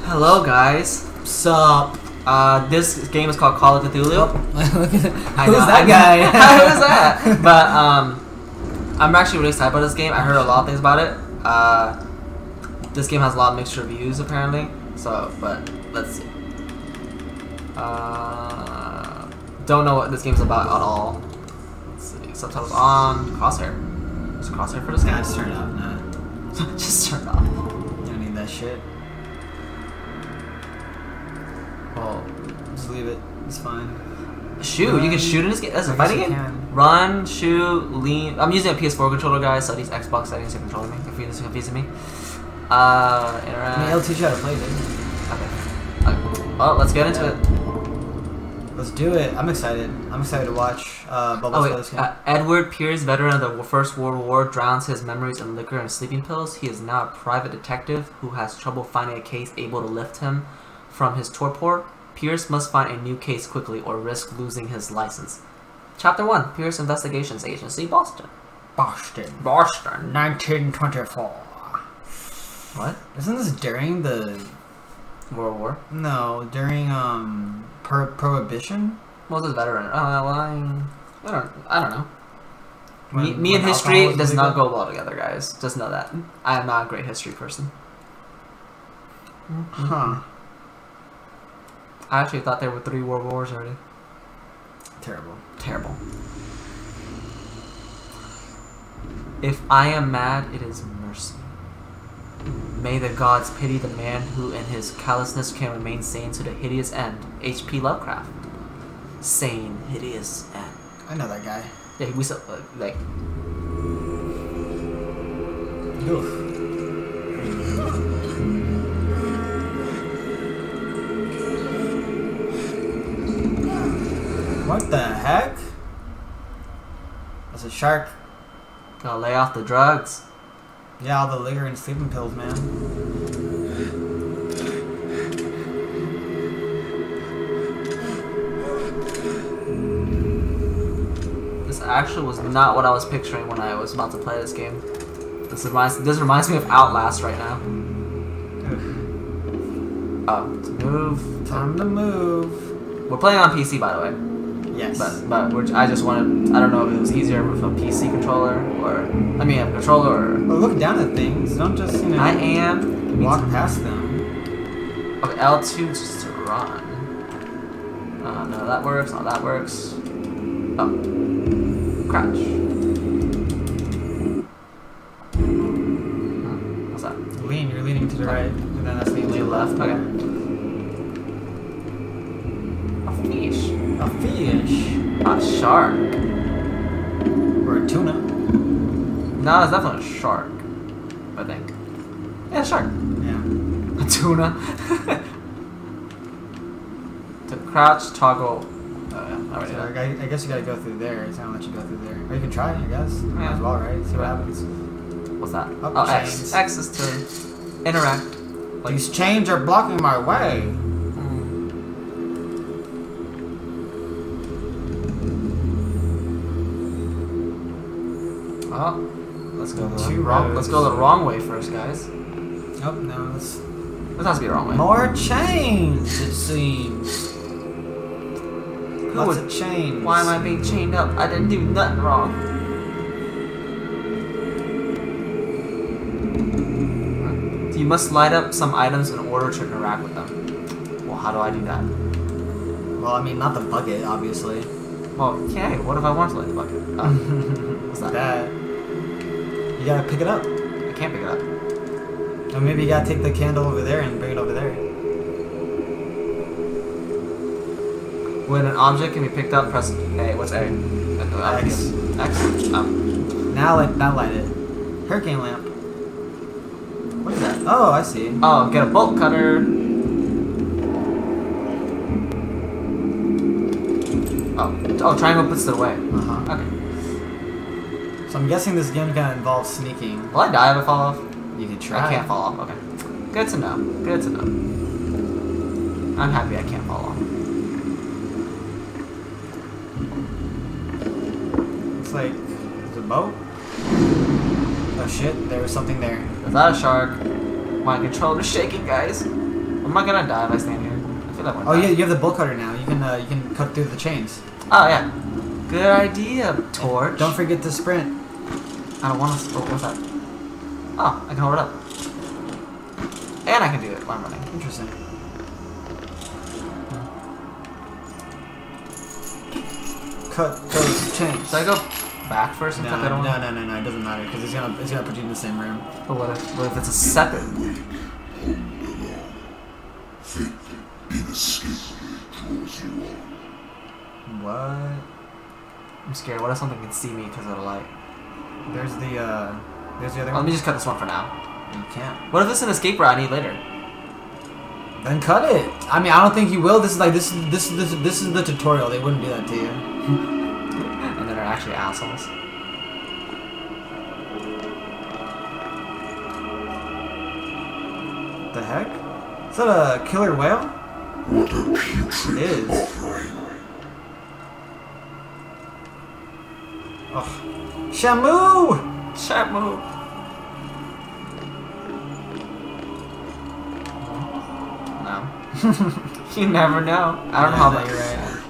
Hello guys. Sup? This game is called Call of Cthulhu. Who's that guy? Who's that? But I'm actually really excited about this game. I heard a lot of things about it. This game has a lot of mixed reviews apparently. So, but let's see. Don't know what this game's about at all. Let's see. Subtitles on. Crosshair. Is crosshair for this game? Nah, just turn it off. Nah. Just turn it off. You don't need that shit. Well, just leave it. It's fine. Shoot, you can shoot in this game. That's a fighting game. Run, shoot, lean. I'm using a PS4 controller, guys. So these Xbox settings are controlling me. If you're confusing me. Interact. I mean, it'll teach you how to play, dude. Okay. Well, let's get into it. Let's do it. I'm excited. I'm excited to watch Bubbles play this game. Edward Pierce, veteran of the First World War, drowns his memories in liquor and sleeping pills. He is now a private detective who has trouble finding a case able to lift him from his torpor. Pierce must find a new case quickly or risk losing his license. Chapter 1, Pierce Investigations Agency, Boston. Boston. 1924. What? Isn't this during the World War? No, during Prohibition? What was this veteran? Well, I don't know. Me and when history does not go well together, guys. Just know that. I am not a great history person. Huh. I actually thought there were 3 world wars already. Terrible. Terrible. If I am mad, it is mercy. May the gods pity the man who in his callousness can remain sane to the hideous end. H.P. Lovecraft. Sane, hideous end. I know that guy. Yeah, we saw, like... Oof. What the heck? That's a shark. Gotta lay off the drugs. Yeah, all the liquor and sleeping pills, man. This actually was not what I was picturing when I was about to play this game. This reminds me of Outlast right now. Oh, to move. Time to move. We're playing on PC, by the way. Yes. But I just wanted. I don't know if it was easier with a PC controller or I mean a controller or. Well, look down at things. Don't just I am. Walk past them. Okay, L2 just to run. No, that works. No, that works. Oh, crouch. What's that? Lean. You're leaning to the right, and then that's lean left. Okay. A fish. A fish. A shark. Or a tuna. No, it's definitely a shark. I think. Yeah, a shark. Yeah. A tuna. To crouch, toggle. I guess you gotta go through there. It's not let you go through there. Or you can try, I guess. Might as well, right? See what happens. What's that? Oh, oh X. X is to interact. Like, these chains are blocking my way. Oh, let's go the wrong way first, guys. Oh no, this has to be the wrong way. More chains, it seems. Lots of chains. Why am I being chained up? I didn't do nothing wrong. You must light up some items in order to interact with them. Well, how do I do that? Well, I mean, not the bucket, obviously. Well, okay. What if I want to light the bucket? What's that? You gotta pick it up. I can't pick it up. Or maybe you gotta take the candle over there and bring it over there. When an object can be picked up, press A. What's A? X. X. Now light it. Hurricane lamp. What is that? Oh, I see. Oh, get a bolt cutter. Oh, triangle puts it away. Okay. So I'm guessing this game kind of involves sneaking. Will I die if I fall off? You can try. I can't fall off. Okay. Good to know. Good to know. I'm happy I can't fall off. Looks like there's a boat. Oh shit, there was something there. Is that a shark? My controller's shaking, guys. Am I gonna die if I stand here? I feel like I'm Oh gonna yeah, die. you have the bolt cutter now. You can cut through the chains. Oh yeah. Good idea, Torch. Don't forget to sprint. I don't want to. Oh, what's that? Oh, I can hold it up. And I can do it while I'm running. Interesting. Cut those chains. Should I go back first and No, cut that one? no, it doesn't matter because it's gonna put you in the same room. But what if it's a separate? What? I'm scared. What if something can see me because of the light? There's the other Let one. me just cut this one for now. You can't. What if this is an escape route I need later? Then cut it. I mean, I don't think you will. This is the tutorial. They wouldn't do that to you. And then they're actually assholes. The heck? Is that a killer whale? What a putrid It is. offering. Oh. Shamu! Shamu! No. You never know. I don't know how that you're right.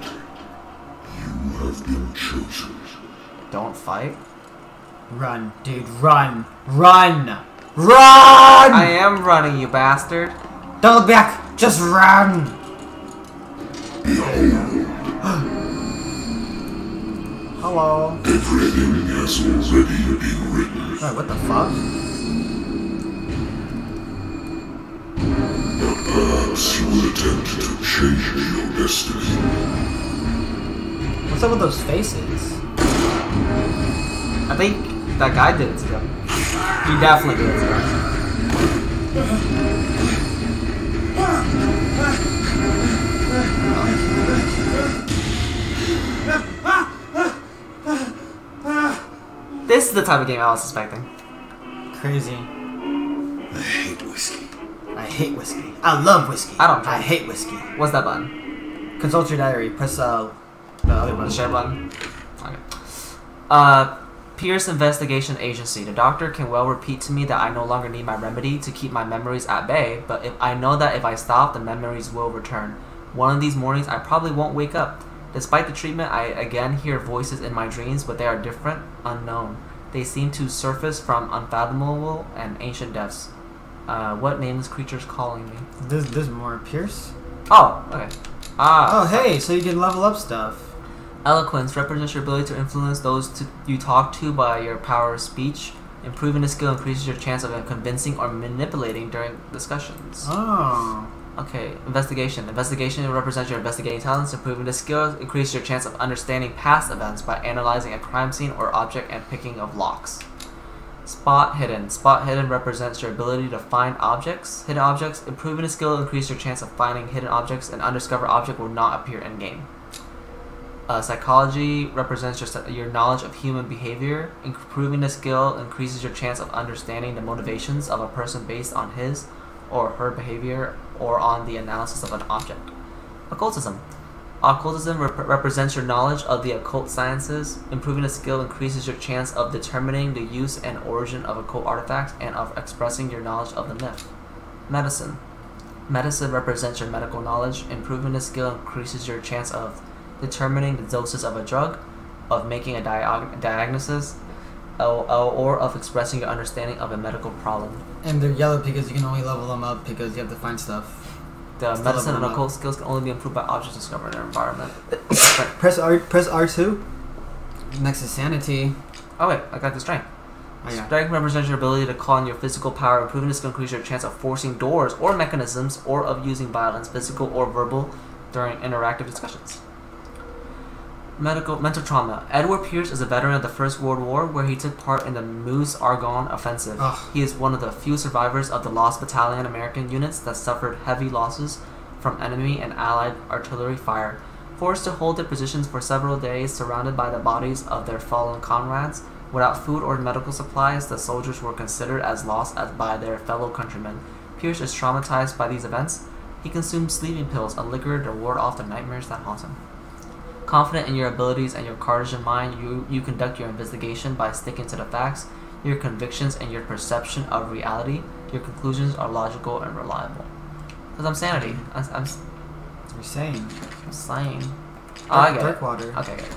You have been chosen. Don't fight. Run, dude, run! Run! Run! I am running, you bastard. Don't look back! Just run! Hello. Everything has already been written. Wait, what the fuck? But perhaps you will attempt to change your destiny. What's up with those faces? I think that guy did it to them. He definitely did it to them. This is the type of game I was suspecting. Crazy. I hate whiskey. I hate whiskey. I love whiskey. I don't drink. I hate whiskey. What's that button? Consult your diary. Press the other The button. share button? Okay. Pierce Investigation Agency. The doctor can well repeat to me that I no longer need my remedy to keep my memories at bay, but if I know that if I stop, the memories will return. One of these mornings, I probably won't wake up. Despite the treatment, I again hear voices in my dreams, but they are different, unknown. They seem to surface from unfathomable and ancient depths. What nameless creatures calling me? There's more. Pierce? Oh, okay. Oh, hey, so you can level up stuff. Eloquence represents your ability to influence those you talk to by your power of speech. Improving the skill increases your chance of convincing or manipulating during discussions. Oh. Okay, investigation. Investigation represents your investigating talents. Improving the skill increases your chance of understanding past events by analyzing a crime scene or object and picking of locks. Spot hidden. Spot hidden represents your ability to find objects, hidden objects. Improving the skill increases your chance of finding hidden objects. An undiscovered object will not appear in game. Psychology represents your knowledge of human behavior. Improving the skill increases your chance of understanding the motivations of a person based on his or her behavior or on the analysis of an object. Occultism. Occultism represents your knowledge of the occult sciences. Improving the skill increases your chance of determining the use and origin of occult artifacts and of expressing your knowledge of the myth. Medicine. Medicine represents your medical knowledge. Improving the skill increases your chance of determining the doses of a drug, of making a diagnosis, or of expressing your understanding of a medical problem. And they're yellow because you can only level them up because you have to find stuff. The Still medicine level and them occult up. skills can only be improved by objects discovered in their environment. Press R2. Next is sanity. Oh wait, I got the strength. Oh yeah. Strength represents your ability to call on your physical power. Improving this can increase your chance of forcing doors or mechanisms, or of using violence, physical or verbal, during interactive discussions. Mental trauma. Edward Pierce is a veteran of the First World War, where he took part in the Meuse-Argonne offensive. Ugh. He is one of the few survivors of the Lost Battalion American units that suffered heavy losses from enemy and Allied artillery fire. Forced to hold their positions for several days, surrounded by the bodies of their fallen comrades, without food or medical supplies, the soldiers were considered as lost as by their fellow countrymen. Pierce is traumatized by these events. He consumes sleeping pills and liquor to ward off the nightmares that haunt him. Confident in your abilities and your Cartesian mind, you conduct your investigation by sticking to the facts, your convictions, and your perception of reality. Your conclusions are logical and reliable. Because I'm sanity. I'm You're saying. saying. Oh, I get Dark it. water. Okay, good.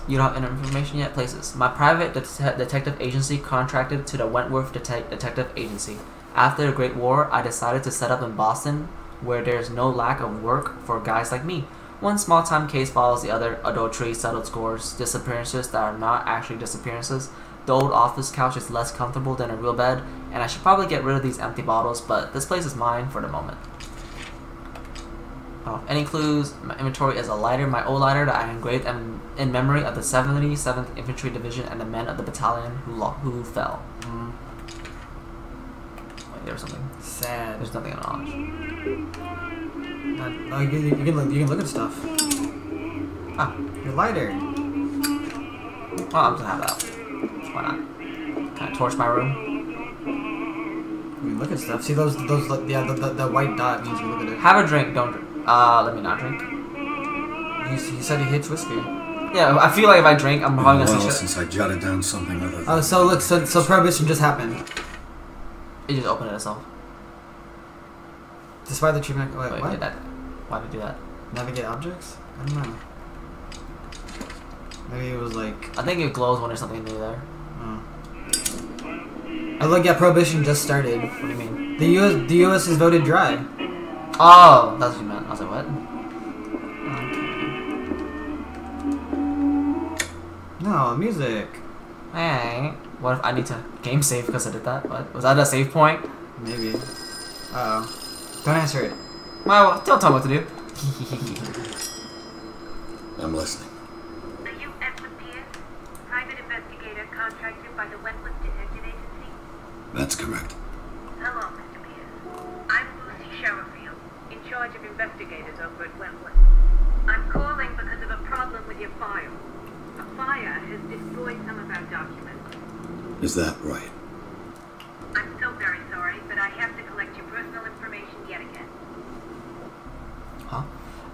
You don't have information yet? Places. My private detective agency contracted to the Wentworth Detective Agency. After the Great War, I decided to set up in Boston, where there's no lack of work for guys like me. One small-time case follows the other: adultery, settled scores, disappearances that are not actually disappearances. The old office couch is less comfortable than a real bed, and I should probably get rid of these empty bottles, but this place is mine for the moment. Any clues? My inventory is a lighter, my old lighter that I engraved in memory of the 77th Infantry Division and the men of the battalion who fell. Wait, there's something. Sad. There's nothing in knowledge. Oh, you can look at stuff. Ah, Your lighter. well, I'm just gonna have that. Why not? Can I torch my room? You can look at stuff. See those yeah, the white dot means you look at it. Have a drink, don't drink. Let me not drink. You said he hates whiskey. Yeah, I feel like if I drink, I'm probably gonna see shit. Since I jotted down something other than... Oh, so look, so prohibition just happened. It just opened it itself. Despite the treatment. Wait, Wait, what? did that? Why did it do that? Navigate objects? I don't know. Maybe it was like. I think it glows when there's something new there. Oh. Oh look, yeah, prohibition just started. What do you mean? The U.S. is voted dry. Oh, that's what you meant. I was like, what? No, music. Hey, what if I need to game save because I did that? What? Was that a save point? Maybe. Uh oh. Don't answer it. Well, don't tell me what to do. I'm listening. Are you Edward Pierce, private investigator contracted by the Wentworth Detective Agency? That's correct. Hello, Mr. Pierce. I'm Lucy Sherrifield, in charge of investigators over at Wentworth. I'm calling because of a problem with your file. A fire has destroyed some of our documents. Is that right? I'm so very sorry, but I have to collect your personal information yet again. Huh?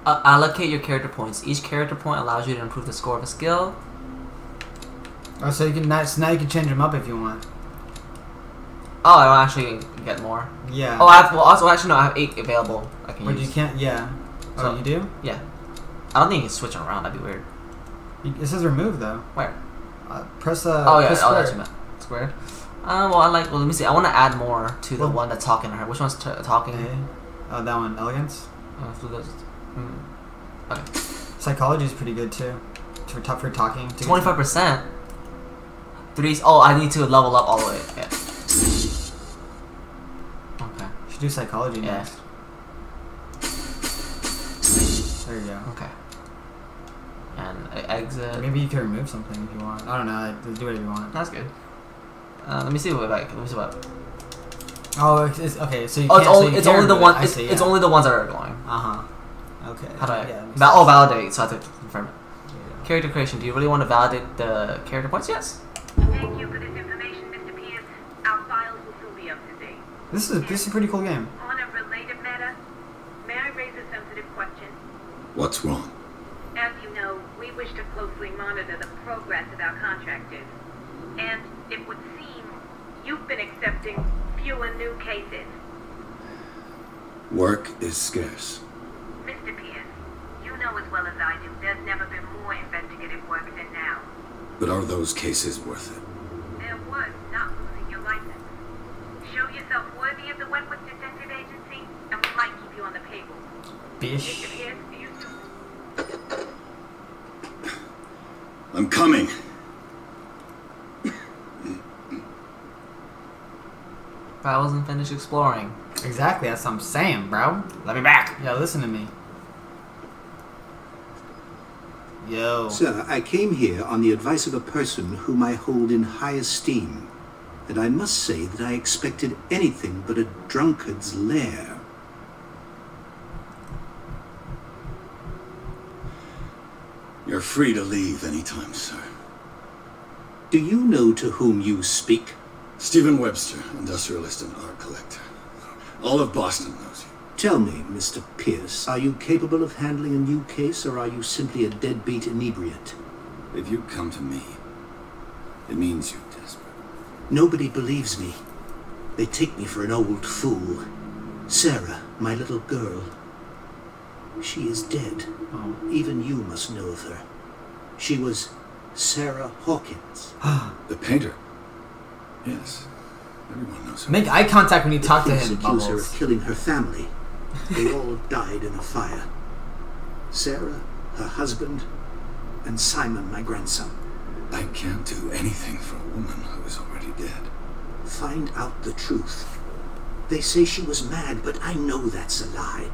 Allocate your character points. Each character point allows you to improve the score of a skill. Oh, so you can now you can change them up if you want. Oh, I don't actually get more. Yeah. Oh, I have, well, also actually no, I have 8 available. I can But use. you can't. Yeah. Oh, So- you do? Yeah. I don't think you can switch them around. That'd be weird. It says remove though. Where? Press Oh yeah. press Oh, that's square. what you meant. Squared. Well, I like. Well, let me see. I want to add more to the Well- one that's talking to her. Which one's talking? Okay. Oh, that one, elegance. Okay. Psychology is pretty good too. For talking. 25%. 3. Oh, I need to level up all the way. Yeah. Okay. You should do psychology Yeah. next. There you go. Okay. And exit. Maybe you can remove something if you want. I don't know. Like, do whatever you want. That's good. Let me see what like. Let me see what. Oh, it's okay. So you Oh, can't. it's only so you it's can only the remove one. it. I It's, see, it's yeah. only the ones that are going. Uh-huh. Okay. How do I? Yeah, makes Oh, sense. validate. So I have to confirm it. Yeah. Character creation. Do you really want to validate the character points? Yes. Thank you for this information, Mr. Pierce. Our files will still be up to date. This is a pretty cool game. On a related matter, may I raise a sensitive question? What's wrong? As you know, we wish to closely monitor the progress of our contractors. And it would seem you've been accepting fewer new cases. Work is scarce. Mr. Pierce, you know as well as I do, there's never been more investigative work than now. But are those cases worth it? They're worth not losing your license. Show yourself worthy of the Wentworth Detective Agency, and we might keep you on the payroll. Bish. Mr. Pierce, do you still... I'm coming. But I wasn't finished exploring. Exactly. That's what I'm saying, bro. Let me back. Yeah, listen to me. Yo. Sir, I came here on the advice of a person whom I hold in high esteem, and I must say that I expected anything but a drunkard's lair. You're free to leave anytime, sir. Do you know to whom you speak? Stephen Webster, industrialist and art collector. All of Boston knows you. Tell me, Mr. Pierce, are you capable of handling a new case, or are you simply a deadbeat inebriate? If you come to me, it means you're desperate. Nobody believes me. They take me for an old fool. Sarah, My little girl. She is dead. Oh. Even you must know of her. She was Sarah Hawkins. The painter. Yes. Everyone knows her. Make eye contact when you talk to Police him, accuse her Bubbles. of killing her family. They all died in a fire. Sarah, her husband, and Simon, my grandson. I can't do anything for a woman who is already dead. Find out the truth. They say she was mad, but I know that's a lie.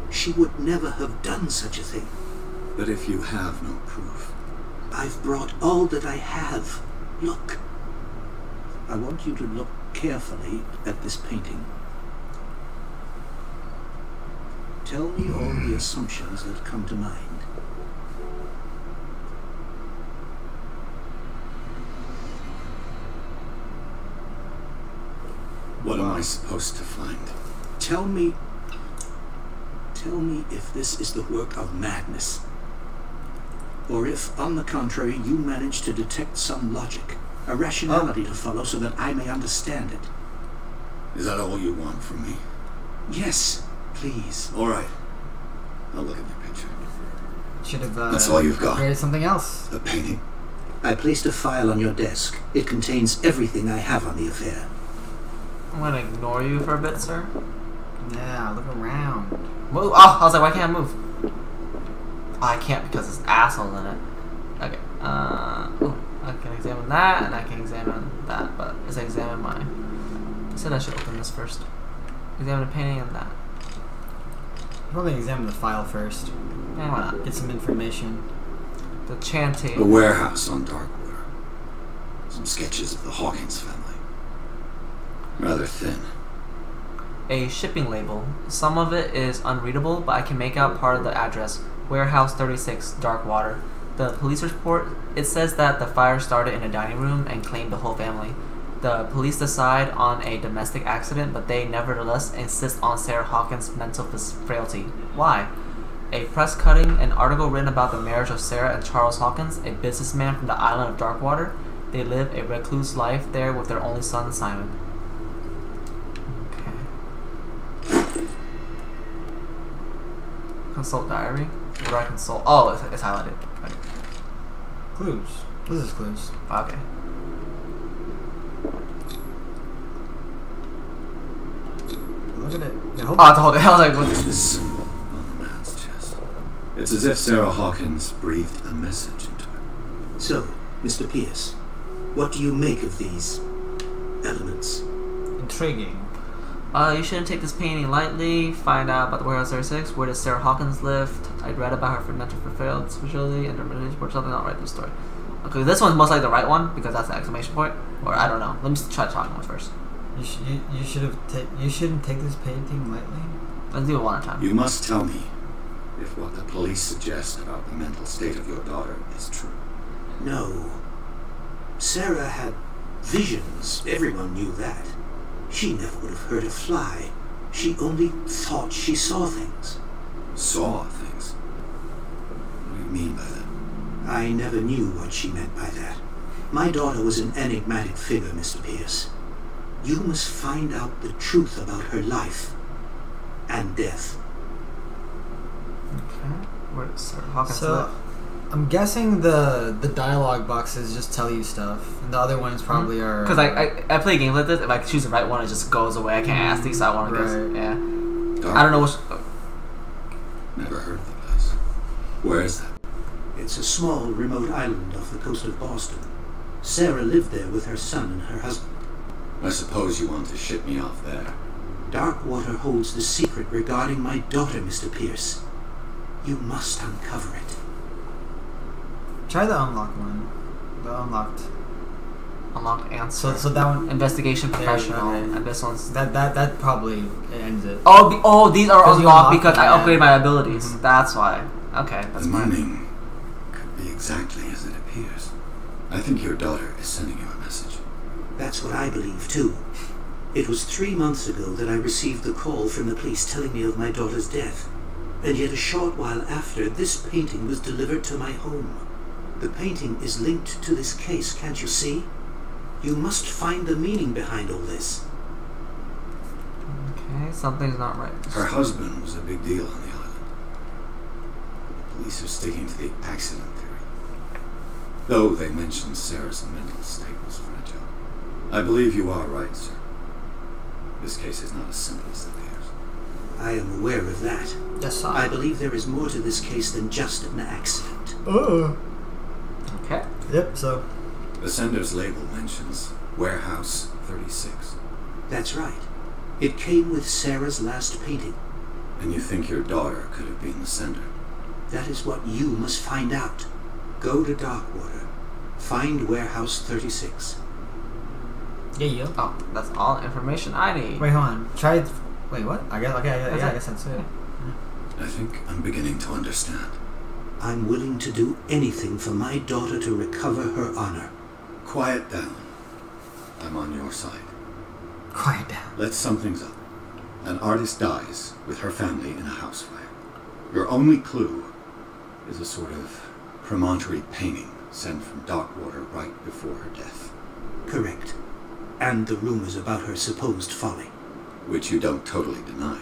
She would never have done such a thing. But if you have no proof... I've brought all that I have. Look. I want you to look carefully at this painting. Tell me all the assumptions that come to mind. What am I supposed to find? Tell me if this is the work of madness. Or if, on the contrary, you manage to detect some logic, a rationality to follow so that I may understand it. Is that all you want from me? Yes, please. All right. I'll look at the picture. Should have. That's all you've got? Created something else. The painting? I placed a file on your desk. It contains everything I have on the affair. I'm gonna ignore you for a bit, sir. Yeah, look around. Move. Oh, I was like, why can't I move? Oh, I can't because there's assholes in it. Okay. Ooh, I can examine that and I can examine that, but let's examine my. I said I should open this first. Examine the painting and that. Probably examine the file first. Yeah, why not? Get some information. The chanting. A warehouse on Darkwater. Some sketches of the Hawkins family. Rather thin. A shipping label. Some of it is unreadable, but I can make out part of the address. Warehouse 36, Darkwater. The police report, it says that the fire started in a dining room and claimed the whole family. The police decide on a domestic accident, but they nevertheless insist on Sarah Hawkins' mental frailty. Why? A press cutting, an article written about the marriage of Sarah and Charles Hawkins, a businessman from the island of Darkwater. They live a recluse life there with their only son, Simon. Okay. Consult diary? Where do I consult? Oh, it's highlighted. Okay. Clues. This is clues. Okay. Look at it. Yeah, Oh, I have to hold it. I was like, what? This symbol on the man's chest. It's as if Sarah Hawkins breathed a message into it. So, Mr. Pierce, what do you make of these elements? Intriguing. You shouldn't take this painting lightly. Find out about the Warehouse 36. Where does Sarah Hawkins live? I read about her mental failed visually and her religious or something. I'll write the story. Okay, this one's most likely the right one because that's the exclamation point. Or I don't know. Let me try talking one first. You shouldn't take this painting lightly. Let's do it one at a time. You must tell me if what the police suggest about the mental state of your daughter is true. No. Sarah had visions. Everyone knew that. She never would have hurt a fly. She only thought she saw things. Saw things? What do you mean by that? I never knew what she meant by that. My daughter was an enigmatic figure, Mr. Pierce. You must find out the truth about her life and death. Okay. Where does Sarah Hawkins So, live? I'm guessing the dialogue boxes just tell you stuff, and the other ones probably are. Because I play games like this. If I choose the right one, it just goes away. I can't ask these, so I want to guess. Right. Yeah. I don't know which. Never heard of the place. Where is that? It's a small, remote island off the coast of Boston. Sarah lived there with her son and her husband. I suppose you want to ship me off there. Darkwater holds the secret regarding my daughter, Mr. Pierce. You must uncover it. Try the unlock one. The unlocked. Unlocked answer. So that one. Investigation professional, okay. and this one's. That probably ends it. Oh, these are 'Cause you unlocked unlock because I them, upgraded my abilities. Mhm. That's why. Okay, The that's fine. meaning could be exactly as it appears. I think your daughter is sending you a message. That's what I believe, too. It was 3 months ago that I received the call from the police telling me of my daughter's death. And yet a short while after, this painting was delivered to my home. The painting is linked to this case, can't you see? You must find the meaning behind all this. Okay. Okay, something's not right. Her husband was a big deal on the island. The police are sticking to the accident theory. Though they mentioned Sarah's mental state was fragile. I believe you are right, sir. This case is not as simple as it appears. I am aware of that. Yes, sir. I believe there is more to this case than just an accident. Okay. Yep, so. The sender's label mentions Warehouse 36. That's right. It came with Sarah's last painting. And you think your daughter could have been the sender? That is what you must find out. Go to Darkwater. Find Warehouse 36. Yeah. Oh, that's all the information I need. Wait, hold on. Wait, what? I guess that's it. I think I'm beginning to understand. I'm willing to do anything for my daughter to recover her honor. Quiet down. I'm on your side. Quiet down. Let's sum things up. An artist dies with her family in a house fire. Your only clue is a sort of promontory painting sent from Darkwater right before her death. Correct. And the rumors about her supposed folly. Which you don't totally deny.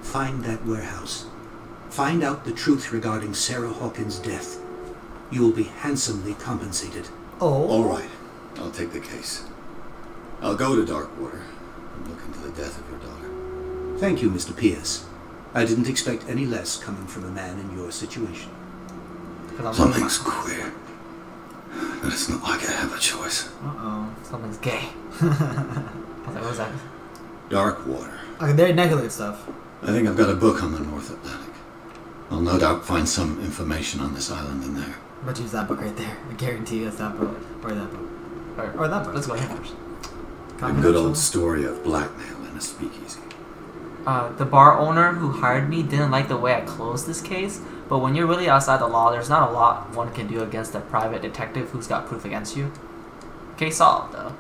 Find that warehouse. Find out the truth regarding Sarah Hawkins' death. You will be handsomely compensated. Oh. All right. I'll take the case. I'll go to Darkwater and look into the death of your daughter. Thank you, Mr. Pierce. I didn't expect any less coming from a man in your situation. Something's queer. But it's not like I have a choice. Uh-oh. Something's gay. I was like, what was that? Darkwater. Okay, there now look at stuff. I think I've got a book on the North Atlantic. I'll no doubt find some information on this island in there. But use that book right there. I guarantee you it's that book. Or that book. Or that book. Let's go ahead first. A good old story of blackmail in a speakeasy. The bar owner who hired me didn't like the way I closed this case, but when you're really outside the law, there's not a lot one can do against a private detective who's got proof against you. Case solved, though.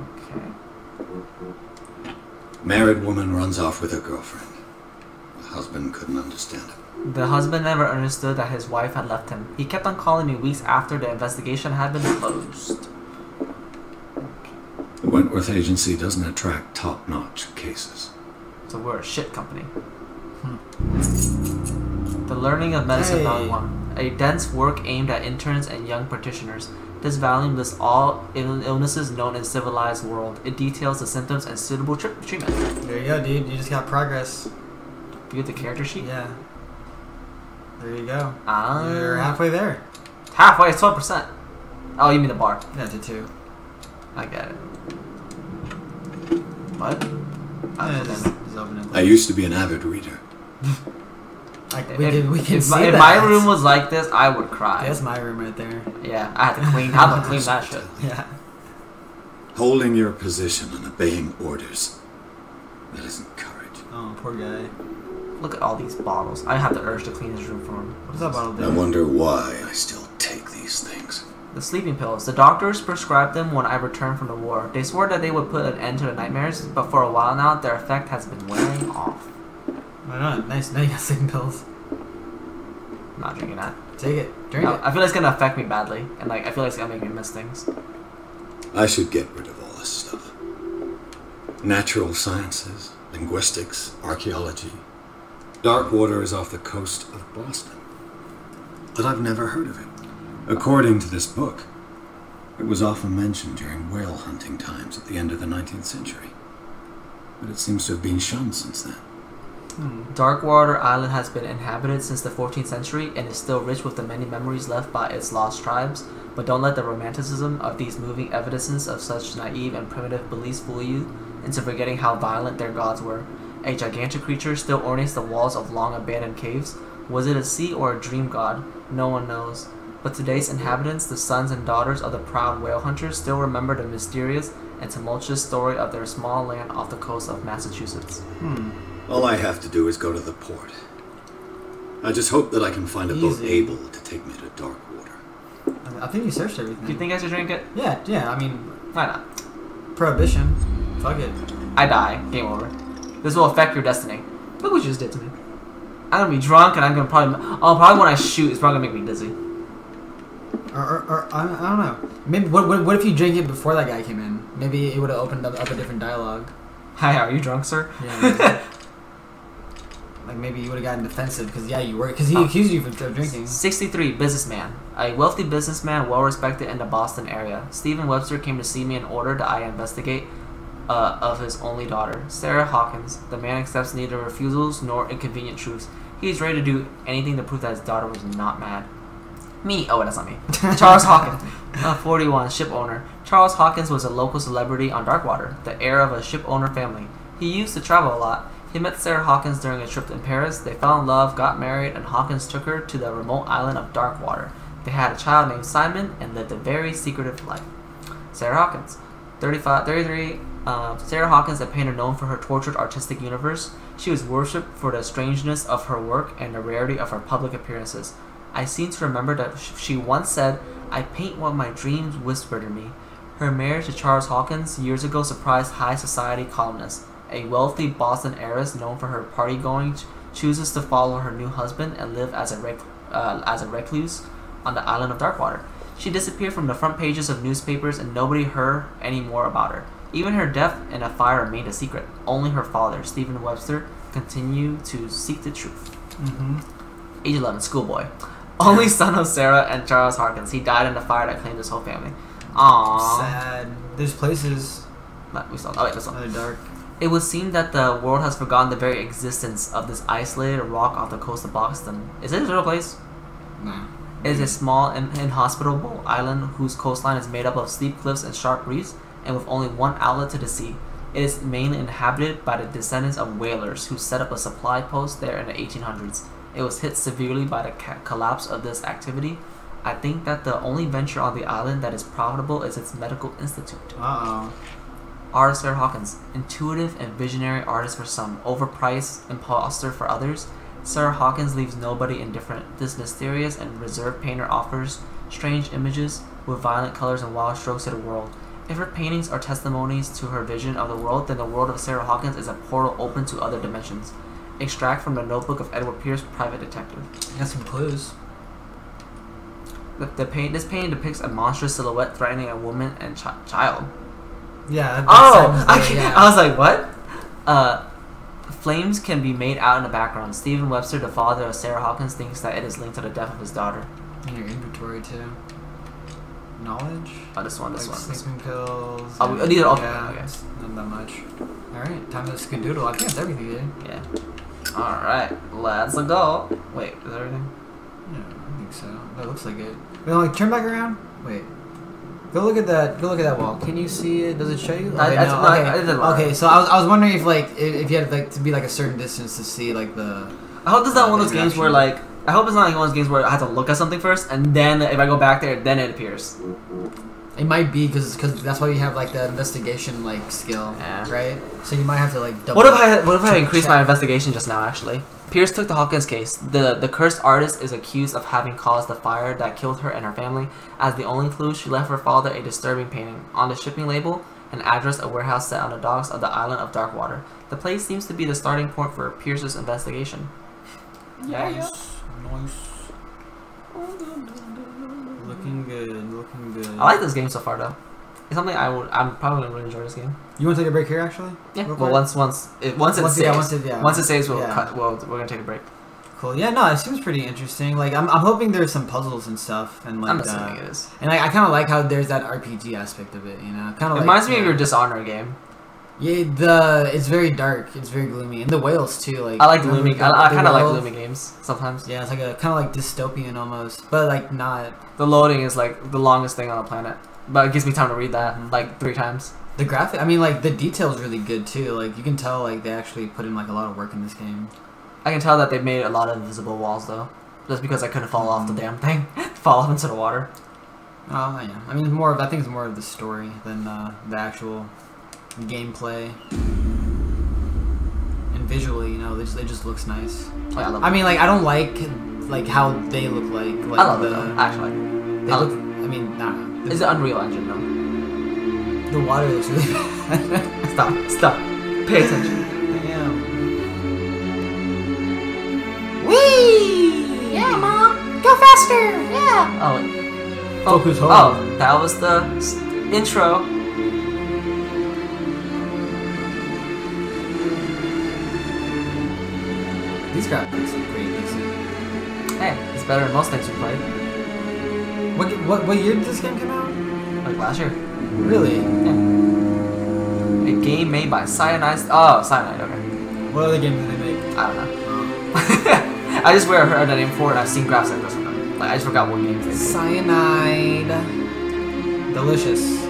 Okay. Married woman runs off with her girlfriend. The husband couldn't understand it. The husband never understood that his wife had left him. He kept on calling me weeks after the investigation had been closed. The Wentworth Agency doesn't attract top-notch cases. So we're a shit company. The Learning of Medicine Volume 1. A dense work aimed at interns and young practitioners. This volume lists all illnesses known in civilized world. It details the symptoms and suitable treatment. There you go, dude. You just got progress. View the character sheet? Yeah. There you go. Ah. You're halfway there. Halfway, it's 12%. Oh, you mean the bar. Yeah, to 2. I get it. What? Yeah, just open it. I used to be an avid reader. We can see if that. my room was like this, I would cry. That's my room right there. Yeah, I had to clean. I had to clean that shit. Yeah. Holding your position and obeying orders. That isn't courage. Oh, poor guy. Look at all these bottles. I have the urge to clean his room for him. What does that bottle do? I wonder why I still take these things. The sleeping pills. The doctors prescribed them when I returned from the war. They swore that they would put an end to the nightmares, but for a while now, their effect has been wearing off. Why not? Nice. Now you got sleeping pills. I'm not drinking that. Take it. Drink No, it. I feel like it's gonna affect me badly, and like I feel like it's gonna make me miss things. I should get rid of all this stuff. Natural sciences, linguistics, archaeology. Darkwater is off the coast of Boston. But I've never heard of it. According to this book, it was often mentioned during whale hunting times at the end of the 19th century. But it seems to have been shunned since then. Darkwater Island has been inhabited since the 14th century and is still rich with the many memories left by its lost tribes, but don't let the romanticism of these moving evidences of such naive and primitive beliefs fool you into forgetting how violent their gods were. A gigantic creature still ornates the walls of long abandoned caves. Was it a sea or a dream god? No one knows. But today's inhabitants, the sons and daughters of the proud whale hunters, still remember the mysterious and tumultuous story of their small land off the coast of Massachusetts. All I have to do is go to the port. I just hope that I can find a boat Easy. able to take me to Darkwater. I think you searched everything. Do you think I should drink it? Yeah. I mean, Why not? prohibition. Fuck it. I die. Game over. This will affect your destiny. Look what you just did to me. I'm gonna be drunk and I'm gonna probably when I shoot, it's probably gonna make me dizzy. Or I don't know. Maybe what if you drink it before that guy came in? Maybe it would have opened up a different dialogue. Hi, are you drunk, sir? Yeah. Like maybe you would have gotten defensive because you were, because he accused you of drinking. 63, businessman. A wealthy businessman, well respected in the Boston area. Stephen Webster came to see me and ordered that I investigate of his only daughter, Sarah Hawkins. The man accepts neither refusals nor inconvenient truths. He is ready to do anything to prove that his daughter was not mad. Me. Oh, that's not me. Charles Hawkins, 41, ship owner. Charles Hawkins was a local celebrity on Darkwater, the heir of a ship owner family. He used to travel a lot. He met Sarah Hawkins during a trip in Paris. They fell in love, got married, and Hawkins took her to the remote island of Darkwater. They had a child named Simon and lived a very secretive life. Sarah Hawkins, 33. Sarah Hawkins, a painter known for her tortured artistic universe. She was worshipped for the strangeness of her work and the rarity of her public appearances. I seem to remember that she once said, "I paint what my dreams whisper to me." Her marriage to Charles Hawkins years ago surprised high society columnists. A wealthy Boston heiress known for her party-going chooses to follow her new husband and live as a recluse on the island of Darkwater. She disappeared from the front pages of newspapers and nobody heard any more about her. Even her death in a fire remained a secret. Only her father, Stephen Webster, continued to seek the truth. Age 11, schoolboy. Only son of Sarah and Charles Hawkins. He died in the fire that claimed his whole family. Aww. Sad. There's places. We saw. Oh wait, this one. They're dark. It would seem that the world has forgotten the very existence of this isolated rock off the coast of Boston. Is it a real place? No. It is a small, inhospitable island whose coastline is made up of steep cliffs and sharp reefs, and with only one outlet to the sea. It is mainly inhabited by the descendants of whalers who set up a supply post there in the 1800s. It was hit severely by the collapse of this activity. I think that the only venture on the island that is profitable is its medical institute. Artist Sarah Hawkins, intuitive and visionary artist for some, overpriced imposter for others. Sarah Hawkins leaves nobody indifferent. This mysterious and reserved painter offers strange images with violent colors and wild strokes to the world. If her paintings are testimonies to her vision of the world, then the world of Sarah Hawkins is a portal open to other dimensions. Extract from the notebook of Edward Pierce, private detective. Got some clues. This painting depicts a monstrous silhouette threatening a woman and child. Yeah. I was like, what? Flames can be made out in the background. Stephen Webster, the father of Sarah Hawkins, thinks that it is linked to the death of his daughter. In your inventory too. Knowledge. Oh, this one. Sleeping pills. Oh, these are all. Yeah, Okay. not that much. All right, time to skedoodle. I think that's everything, dude. Yeah. All right, let's go. Wait, is that everything? Yeah, I think so. That looks like it. Wait, like turn back around. Wait. Go look at that. Go look at that wall. Can you see it? Does it show you? Okay, okay. So I was wondering if you had like to be like a certain distance to see like the. I hope this is not one of those games where like. I hope it's not like one of those games where I have to look at something first, and then if I go back there, then it appears. It might be because that's why you have like the investigation like skill, right? So you might have to like double. What if I increased my investigation just now? Actually, Pierce took the Hawkins case. The cursed artist is accused of having caused the fire that killed her and her family. As the only clue, she left her father a disturbing painting. On the shipping label, an address, a warehouse set on the docks of the island of Darkwater. The place seems to be the starting point for Pierce's investigation. Nice. Looking good. I like this game so far, though. It's something I'm probably gonna really enjoy this game. You want to take a break here, actually? Yeah. Well, once it saves, we're gonna take a break. Cool. Yeah. No, it seems pretty interesting. Like I'm hoping there's some puzzles and stuff, and like I'm assuming it is. And I kind of like how there's that RPG aspect of it. You know, kind of. It reminds me of your Dishonored game. Yeah, it's very dark. It's very gloomy, and the whales too. Like I like gloomy. I kind of like gloomy games sometimes. Yeah, it's like a kind of like dystopian almost, but like not. The loading is like the longest thing on the planet, but it gives me time to read that like 3 times. The graphic, I mean, like the detail's really good too. Like you can tell, like they actually put in like a lot of work in this game. I can tell that they made a lot of invisible walls though, just because I couldn't fall off the damn thing, fall off into the water. Oh yeah, I mean I think it's more of the story than the actual gameplay. And visually, you know, it just looks nice. Oh, yeah, I mean, like I don't like how they look like. I love it though, actually. I mean, nah. It's an Unreal Engine though. The water looks really bad. Stop. Pay attention. Damn. Whee! Yeah, Mom! Go faster! Yeah! Focus home. Oh, that was the intro. These graphics are pretty decent. Hey, it's better than most things we played. What year did this game come out? Like last year. Really? Yeah. A game made by Cyanide. Oh, Cyanide. Okay. What other games did they make? I don't know. I just heard that name before, and I've seen graphics like this one. Like I just forgot what games they made. Cyanide. Delicious.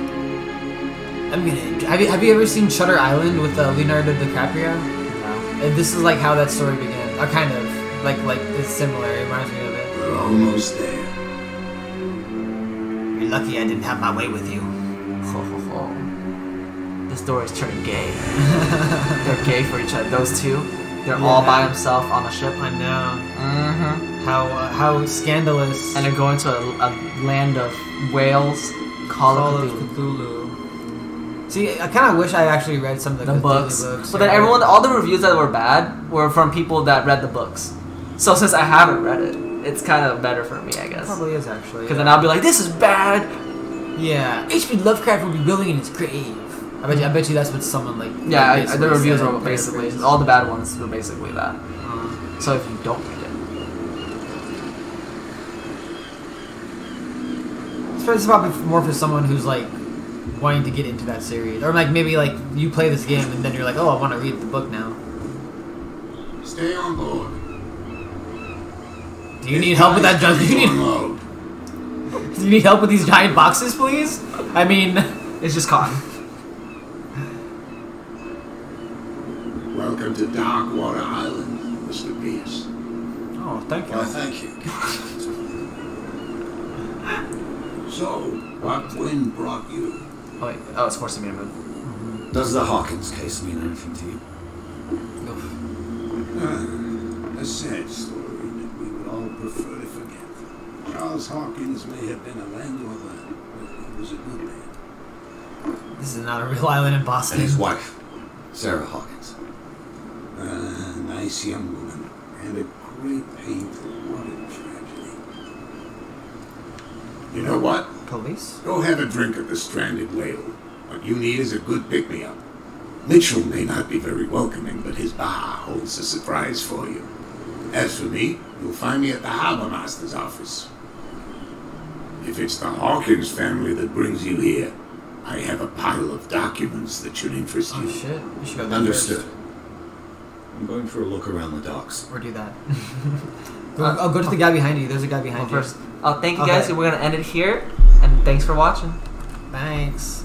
I mean, have you ever seen Shutter Island with Leonardo DiCaprio? No. This is like how that story began. Kind of. Like it's similar. It reminds me of it. We're almost there. You're lucky I didn't have my way with you. The story's turning gay. They're gay for each other. Those two. They're all by themselves on a ship. I know. Mm-hmm. How scandalous. And they're going to a land of whales. Call of Cthulhu. See, I kind of wish I actually read some of the books. books. But then all the reviews that were bad were from people that read the books. So since I haven't read it, it's kind of better for me, I guess. It probably is actually. Because then I'll be like, this is bad. Yeah. H.P. Lovecraft would be willing in his grave. I bet you that's what someone like. Yeah, the reviews are basically all the bad ones were basically that. So if you don't read it, it's probably more for someone who's like wanting to get into that series, or like maybe like you play this game and then you're like, oh, I want to read the book now. Stay on board. Do you need help with that? Do you need help with these giant boxes, please? I mean, it's just cotton. Welcome to Darkwater Island, Mr. Pierce. Oh, thank you. Well, thank you. So, what wind brought you? Oh wait, it's forcing me to move. Does the Hawkins case mean anything to you? A sad story that we would all prefer to forget. Charles Hawkins may have been a landlubber, but he was a good man. This is not a real island in Boston. And his wife, Sarah Hawkins. A nice young woman, and a great painful, what a tragedy. You know what? Police? Go have a drink at the Stranded Whale. What you need is a good pick-me-up. Mitchell may not be very welcoming, but his bar holds a surprise for you. As for me, you'll find me at the Harbor Master's office. If it's the Hawkins family that brings you here, I have a pile of documents that should interest you. Oh shit, you should go there. Understood. First. I'm going for a look around the docks. Or do that. Go to the guy behind you. There's a guy behind you. First. Thank you guys. We're going to end it here. And thanks for watching. Thanks.